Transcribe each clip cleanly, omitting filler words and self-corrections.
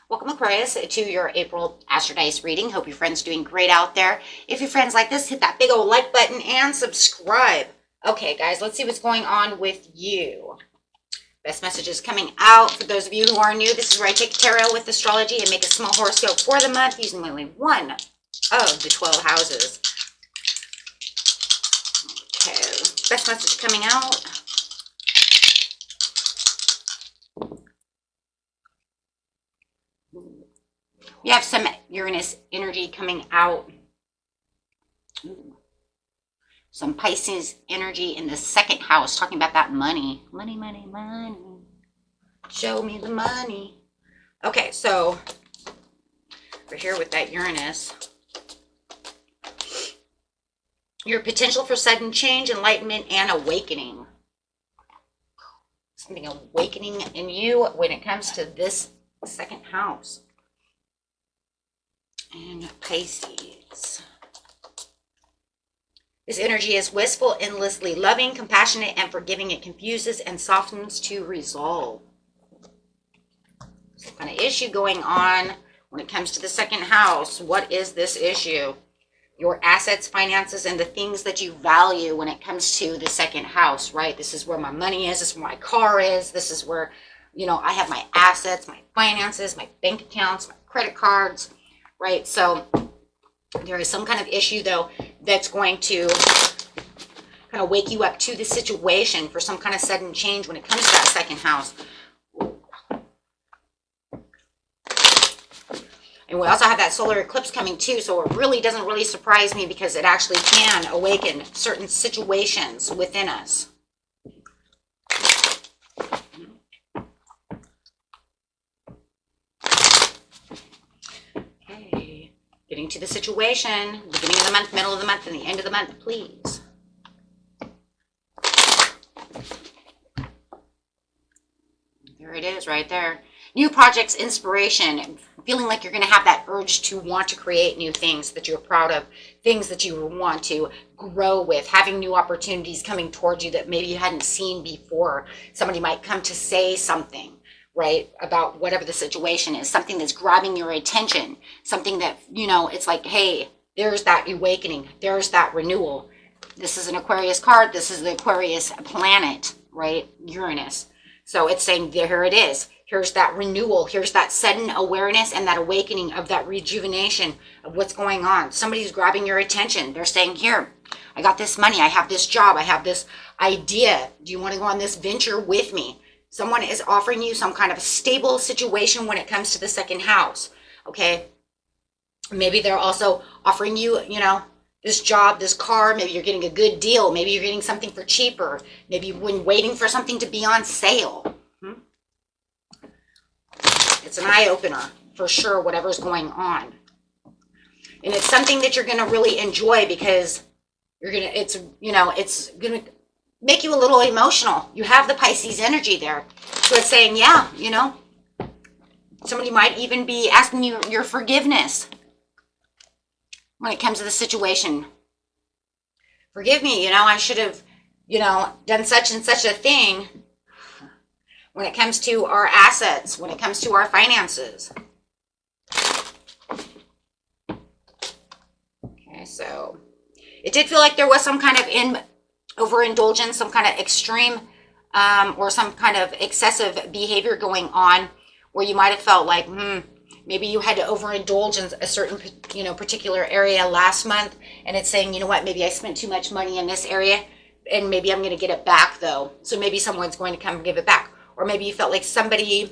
Welcome, Aquarius, to your April Astrology reading. Hope your friend's doing great out there. If your friends like this, hit that big old like button and subscribe. Okay, guys, let's see what's going on with you. Best messages coming out. For those of you who are new, this is where I take tarot with astrology and make a small horoscope for the month using only one of the 12 houses. Okay, best message coming out. We have some Uranus energy coming out. Ooh. Some Pisces energy in the second house, talking about that money. Money, money, money. Show me the money. Okay, so we're here with that Uranus. Your potential for sudden change, enlightenment, and awakening. Something awakening in you when it comes to this second house. And Pisces. This energy is wistful, endlessly loving, compassionate, and forgiving. It confuses and softens to resolve. Some kind of issue going on when it comes to the second house. What is this issue? Your assets, finances, and the things that you value when it comes to the second house, right? This is where my money is. This is where my car is. This is where, you know, I have my assets, my finances, my bank accounts, my credit cards. Right, so there is some kind of issue, though, that's going to kind of wake you up to the situation for some kind of sudden change when it comes to that second house. And we also have that solar eclipse coming, too, so it really doesn't really surprise me because it actually can awaken certain situations within us. Getting to the situation, beginning of the month, middle of the month, and the end of the month, please. There it is right there. New projects, inspiration, feeling like you're going to have that urge to want to create new things that you're proud of, things that you want to grow with, having new opportunities coming towards you that maybe you hadn't seen before. Somebody might come to say something, right, about whatever the situation is, something that's grabbing your attention, something that, you know, it's like, hey, there's that awakening, there's that renewal. This is an Aquarius card. This is the Aquarius planet, right, Uranus. So it's saying, here it is. Here's that renewal. Here's that sudden awareness and that awakening of that rejuvenation of what's going on. Somebody's grabbing your attention. They're saying, here, I got this money. I have this job. I have this idea. Do you want to go on this venture with me? Someone is offering you some kind of stable situation when it comes to the second house, okay? Maybe they're also offering you, you know, this job, this car. Maybe you're getting a good deal. Maybe you're getting something for cheaper. Maybe you've been waiting for something to be on sale. It's an eye-opener for sure, whatever's going on. And it's something that you're going to really enjoy because you're going to, it's, you know, it's going to make you a little emotional. You have the Pisces energy there. So it's saying, yeah, you know, somebody might even be asking you your forgiveness when it comes to the situation. Forgive me, you know, I should have, you know, done such and such a thing when it comes to our assets, when it comes to our finances. Okay, so it did feel like there was some kind of overindulgence, some kind of extreme or some kind of excessive behavior going on where you might have felt like, maybe you had to overindulge in a certain, you know, particular area last month, and it's saying, you know what, maybe I spent too much money in this area, and maybe I'm going to get it back, though. So maybe someone's going to come and give it back. Or maybe you felt like somebody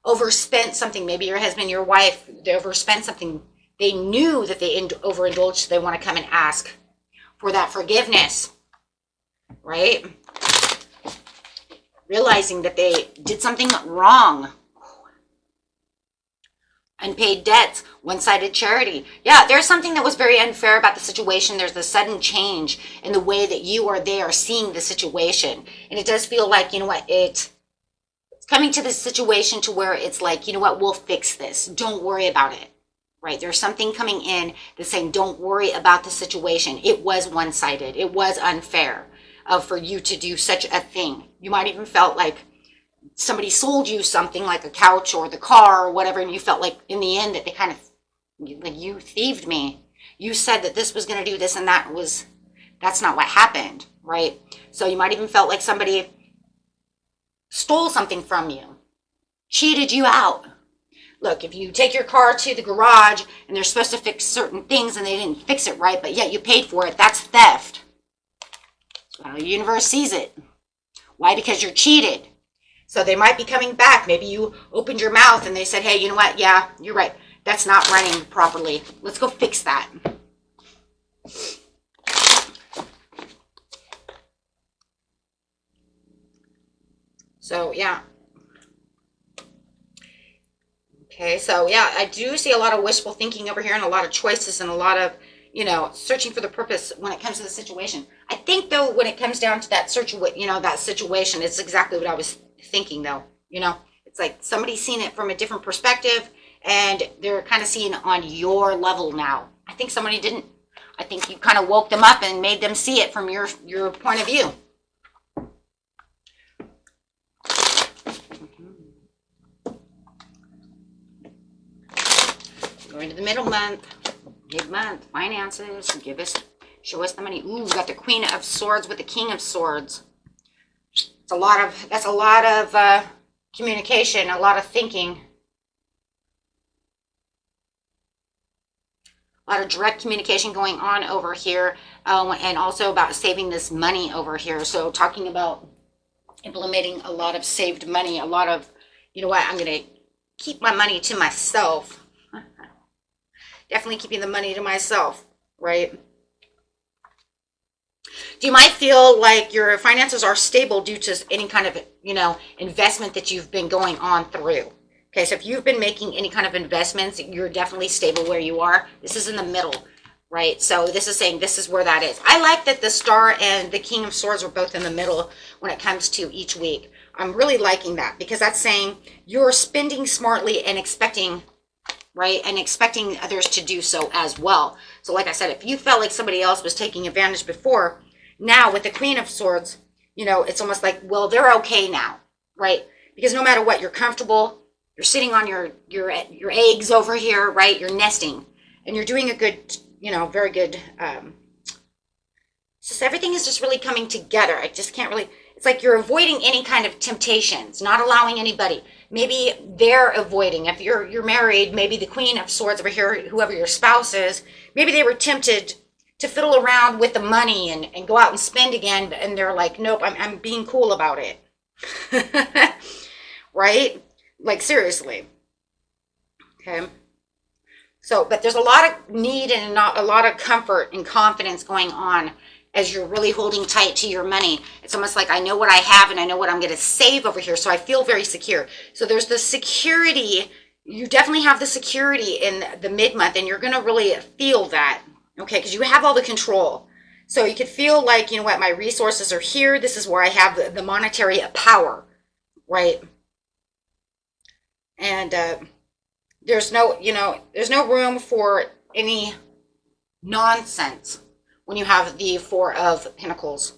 overspent something. Maybe your husband, your wife, they overspent something. They knew that they overindulged, so they want to come and ask for that forgiveness, right? Realizing that they did something wrong. Unpaid debts, one-sided charity. Yeah, there's something that was very unfair about the situation. There's a sudden change in the way that you or they are seeing the situation. And it does feel like, you know what, it's coming to this situation to where it's like, you know what, we'll fix this. Don't worry about it, right? There's something coming in that's saying, don't worry about the situation. It was one-sided. It was unfair for you to do such a thing. You might even felt like somebody sold you something like a couch or the car or whatever, and you felt like in the end that they kind of, like, you thieved me. You said that this was going to do this, and that's not what happened, right? So you might even felt like somebody stole something from you, cheated you out. Look, if you take your car to the garage and they're supposed to fix certain things and they didn't fix it right, but yet you paid for it, that's theft. Well, the universe sees it. Why? Because you're cheated. So they might be coming back. Maybe you opened your mouth and they said, hey, you know what? Yeah, you're right. That's not running properly. Let's go fix that. So, yeah. Okay, so, yeah, I do see a lot of wishful thinking over here and a lot of choices and a lot of, you know, searching for the purpose when it comes to the situation. I think, though, when it comes down to that that situation, it's exactly what I was thinking, though. You know, it's like somebody's seen it from a different perspective and they're kind of seeing it on your level now. I think somebody didn't. I think you kind of woke them up and made them see it from your point of view. Going to the mid-month, finances, show us the money. Ooh, we got the Queen of Swords with the King of Swords. That's a lot of communication, a lot of thinking. A lot of direct communication going on over here, and also about saving this money over here. So talking about implementing a lot of saved money, a lot of, you know what, I'm going to keep my money to myself. Definitely keeping the money to myself, right? You might feel like your finances are stable due to any kind of, you know, investment that you've been going on through. Okay, so if you've been making any kind of investments, you're definitely stable where you are. This is in the middle, right? So this is saying this is where that is. I like that the Star and the King of Swords are both in the middle when it comes to each week. I'm really liking that because that's saying you're spending smartly and expecting, right? And expecting others to do so as well. So like I said, if you felt like somebody else was taking advantage before, now with the Queen of Swords, you know, it's almost like, well, they're okay now, right? Because no matter what, you're comfortable. You're sitting on your eggs over here, right? You're nesting, and you're doing a good, you know, very good. It's just everything is just really coming together. I just can't really. It's like you're avoiding any kind of temptations, not allowing anybody. Maybe they're avoiding. If you're married, maybe the Queen of Swords over here, whoever your spouse is, maybe they were tempted to fiddle around with the money and go out and spend again, and they're like, nope, I'm being cool about it, right? Like, seriously. Okay. So, but there's a lot of need and not a lot of comfort and confidence going on as you're really holding tight to your money. It's almost like I know what I have and I know what I'm going to save over here. So I feel very secure. So there's the security. You definitely have the security in the mid-month, and you're going to really feel that. Okay. Because you have all the control. So you could feel like, you know what, my resources are here. This is where I have the monetary power, right? And there's no room for any nonsense when you have the Four of Pentacles.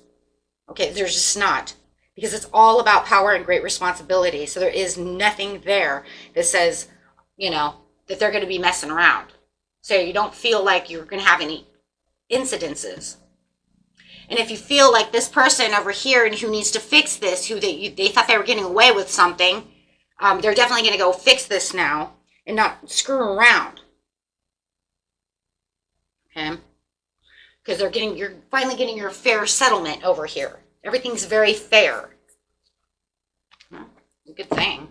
Okay, there's just not. Because it's all about power and great responsibility. So there is nothing there that says, you know, that they're going to be messing around. So you don't feel like you're going to have any incidences. And if you feel like this person over here and who needs to fix this, who they thought they were getting away with something, they're definitely going to go fix this now and not screw around. Okay? Because you're finally getting your fair settlement over here. Everything's very fair. It's a good thing.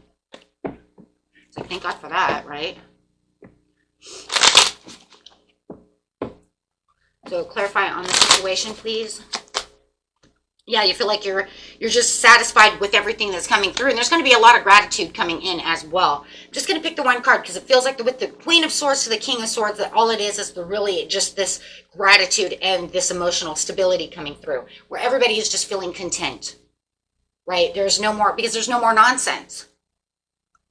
So thank God for that, right? So clarify on the situation, please. Yeah, you feel like you're just satisfied with everything that's coming through. And there's going to be a lot of gratitude coming in as well. I'm just going to pick the one card because it feels like with the Queen of Swords to the King of Swords, that all it is really just this gratitude and this emotional stability coming through, where everybody is just feeling content, right? There's no more, because there's no more nonsense.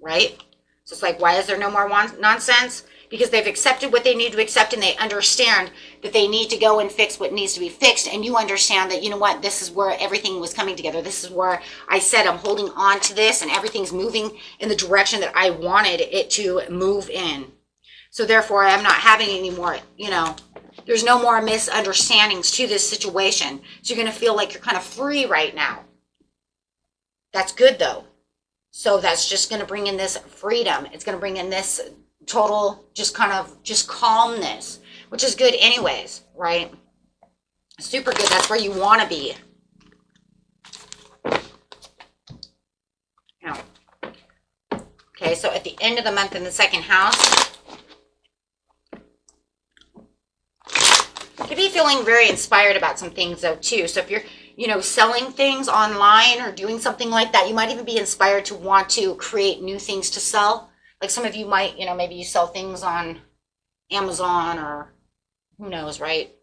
right? So it's like, why is there no more nonsense? Because they've accepted what they need to accept, and they understand that they need to go and fix what needs to be fixed. And you understand that, you know what, this is where everything was coming together. This is where I said I'm holding on to this, and everything's moving in the direction that I wanted it to move in. So therefore, I'm not having any more, you know, there's no more misunderstandings to this situation. So you're going to feel like you're kind of free right now. That's good, though. So that's just going to bring in this freedom. It's going to bring in this total just kind of just calmness, which is good anyways, right? Super good. That's where you want to be. Now, okay, so at the end of the month in the second house, you could be feeling very inspired about some things though too. So if you're, you know, selling things online or doing something like that, you might even be inspired to want to create new things to sell. Like some of you might, you know, maybe you sell things on Amazon or who knows, right?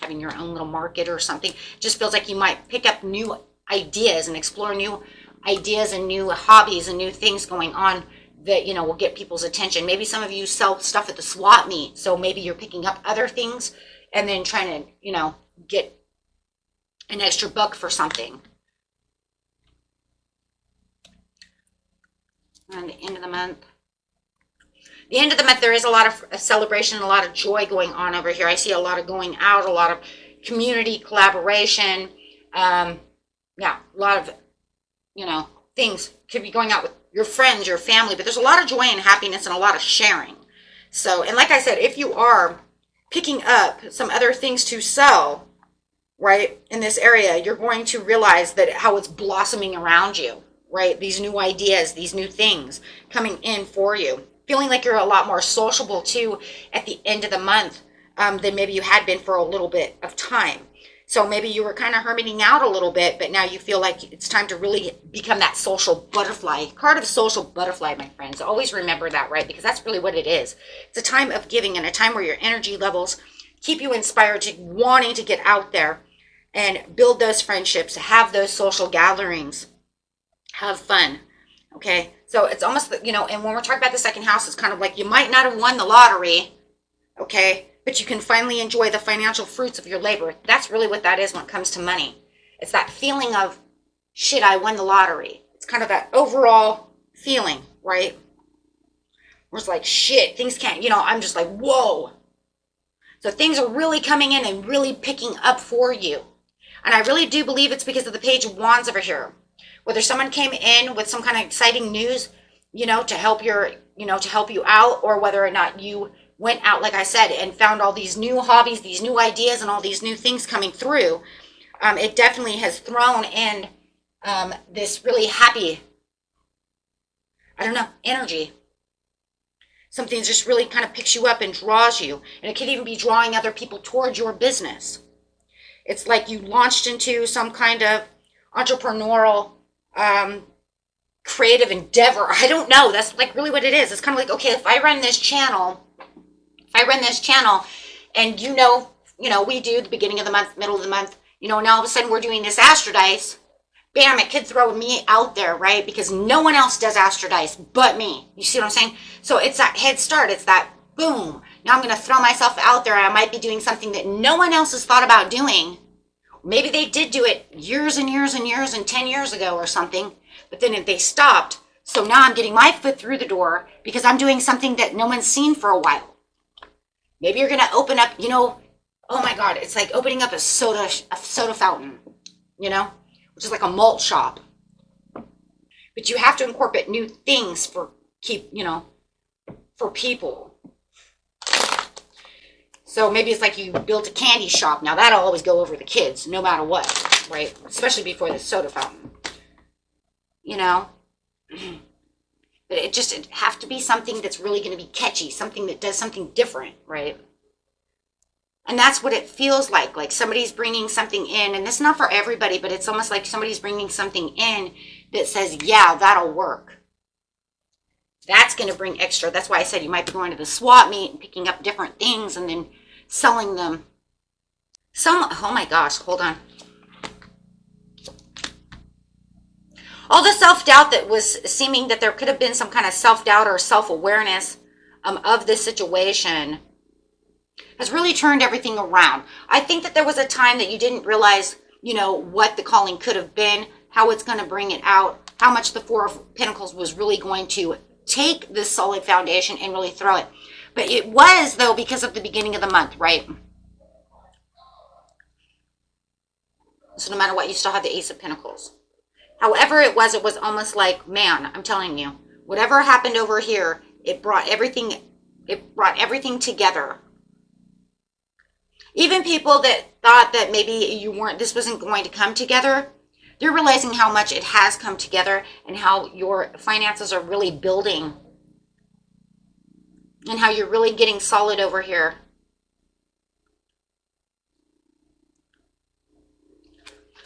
Having your own little market or something. Just feels like you might pick up new ideas and explore new ideas and new hobbies and new things going on that, you know, will get people's attention. Maybe some of you sell stuff at the swap meet. So maybe you're picking up other things and then trying to, you know, get an extra buck for something. And the end of the month. The end of the month, there is a lot of celebration, a lot of joy going on over here. I see a lot of going out, a lot of community collaboration. Yeah, a lot of, you know, things could be going out with your friends, your family, but there's a lot of joy and happiness and a lot of sharing. So, and like I said, if you are picking up some other things to sell, right, in this area, you're going to realize that how it's blossoming around you, right? These new ideas, these new things coming in for you. Feeling like you're a lot more sociable too at the end of the month than maybe you had been for a little bit of time. So maybe you were kind of hermiting out a little bit, but now you feel like it's time to really become that social butterfly. Card of social butterfly, my friends. Always remember that, right? Because that's really what it is. It's a time of giving and a time where your energy levels keep you inspired to wanting to get out there and build those friendships, have those social gatherings, have fun. Okay, so it's almost, you know, and when we're talking about the second house, it's kind of like you might not have won the lottery, okay, but you can finally enjoy the financial fruits of your labor. That's really what that is when it comes to money. It's that feeling of, shit, I won the lottery. It's kind of that overall feeling, right? Where it's like, shit, things can't, you know, I'm just like, whoa. So things are really coming in and really picking up for you. And I really do believe it's because of the Page of Wands over here. Whether someone came in with some kind of exciting news, you know, to help your, you know, to help you out, or whether or not you went out, like I said, and found all these new hobbies, these new ideas, and all these new things coming through, it definitely has thrown in this really happy, I don't know, energy. Something just really kind of picks you up and draws you. And it could even be drawing other people towards your business. It's like you launched into some kind of entrepreneurial creative endeavor. I don't know. That's like really what it is. It's kind of like, okay, if I run this channel, and you know, we do the beginning of the month, middle of the month, you know, and all of a sudden we're doing this Astrodice, bam, it could throw me out there, right? Because no one else does Astrodice but me. You see what I'm saying? So it's that head start. It's that boom. Now I'm going to throw myself out there. I might be doing something that no one else has thought about doing. Maybe they did do it years and years and years and 10 years ago or something, but then they stopped. So now I'm getting my foot through the door because I'm doing something that no one's seen for a while. Maybe you're going to open up, you know, oh my God, it's like opening up a soda fountain, you know, which is like a malt shop. But you have to incorporate new things for people. So maybe it's like you built a candy shop. Now that'll always go over the kids, no matter what, right? Especially before the soda fountain, you know? But it have to be something that's really going to be catchy, something that does something different, right? And that's what it feels like somebody's bringing something in, and this is not for everybody, but it's almost like somebody's bringing something in that says, yeah, that'll work. That's going to bring extra. That's why I said you might be going to the swap meet and picking up different things and then selling them. Oh my gosh, hold on. All the self-doubt that was seeming that there could have been some kind of self-doubt or self-awareness of this situation has really turned everything around. I think that there was a time that you didn't realize, you know, what the calling could have been, how it's going to bring it out, how much the Four of Pentacles was really going to take this solid foundation and really throw it. But it was, though, because of the beginning of the month, right? So no matter what, you still have the Ace of Pentacles. However it was almost like, man, I'm telling you, whatever happened over here, it brought everything together. Even people that thought that maybe this wasn't going to come together, they're realizing how much it has come together and how your finances are really building and how you're really getting solid over here.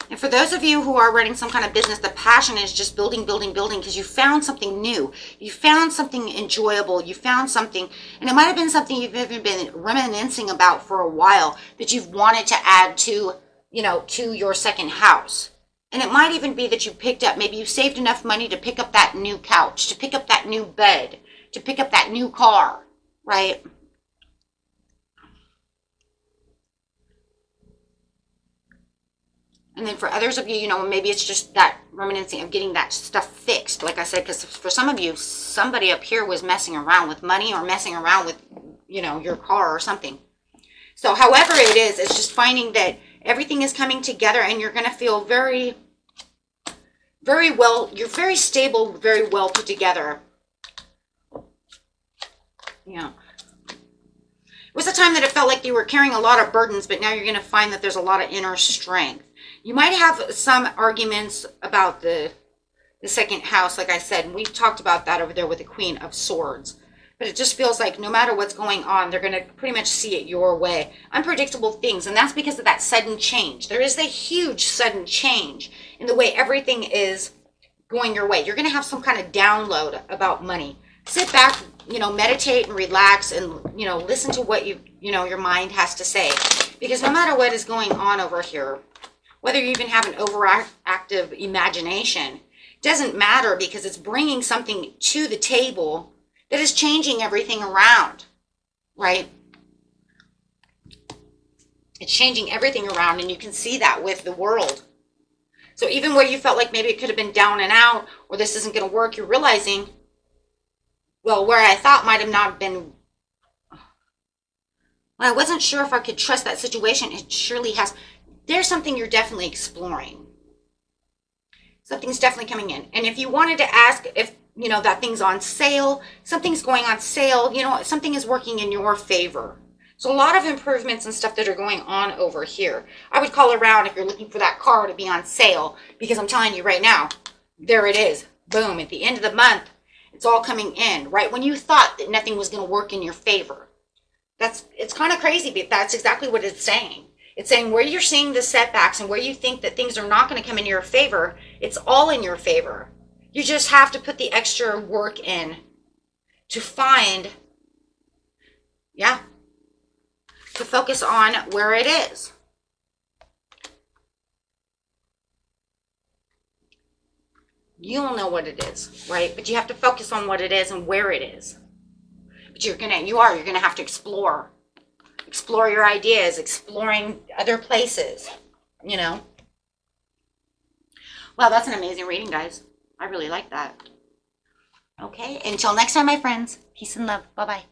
And for those of you who are running some kind of business, the passion is just building, building, building, because you found something new. You found something enjoyable. You found something, and it might have been something you've even been reminiscing about for a while that you've wanted to add to, you know, to your second house. And it might even be that you picked up, maybe you saved enough money to pick up that new couch, to pick up that new bed, to pick up that new car, right? And then for others of you, you know, maybe it's just that reminiscing of getting that stuff fixed. Like I said, because for some of you, somebody up here was messing around with money or messing around with, you know, your car or something. So however it is, it's just finding that everything is coming together and you're going to feel very, very well. You're very stable, very well put together. Yeah. It was a time that it felt like you were carrying a lot of burdens, but now you're going to find that there's a lot of inner strength. You might have some arguments about the second house, like I said, and we've talked about that over there with the Queen of Swords. But it just feels like no matter what's going on, they're going to pretty much see it your way. Unpredictable things, and that's because of that sudden change. There is a huge sudden change in the way everything is going your way. You're going to have some kind of download about money. Sit back, you know, meditate and relax and, you know, listen to what your mind has to say. Because no matter what is going on over here, whether you even have an overactive imagination, doesn't matter because it's bringing something to the table that is changing everything around, right? It's changing everything around, and you can see that with the world. So even where you felt like maybe it could have been down and out, or this isn't going to work, you're realizing, well, where I thought might have not been, well, I wasn't sure if I could trust that situation. It surely has. There's something you're definitely exploring. Something's definitely coming in. And if you wanted to ask if, you know, that thing's on sale, something's going on sale, you know, something is working in your favor. So a lot of improvements and stuff that are going on over here. I would call around if you're looking for that car to be on sale, because I'm telling you right now, there it is. Boom. At the end of the month, it's all coming in, right? When you thought that nothing was going to work in your favor. It's kind of crazy, but that's exactly what it's saying. It's saying where you're seeing the setbacks and where you think that things are not going to come in your favor, it's all in your favor. You just have to put the extra work in to find, to focus on where it is. You'll know what it is, right? But you have to focus on what it is and where it is. But you're going to have to explore your ideas, exploring other places, you know. Well, that's an amazing reading, guys. I really like that. Okay, until next time, my friends. Peace and love. Bye-bye.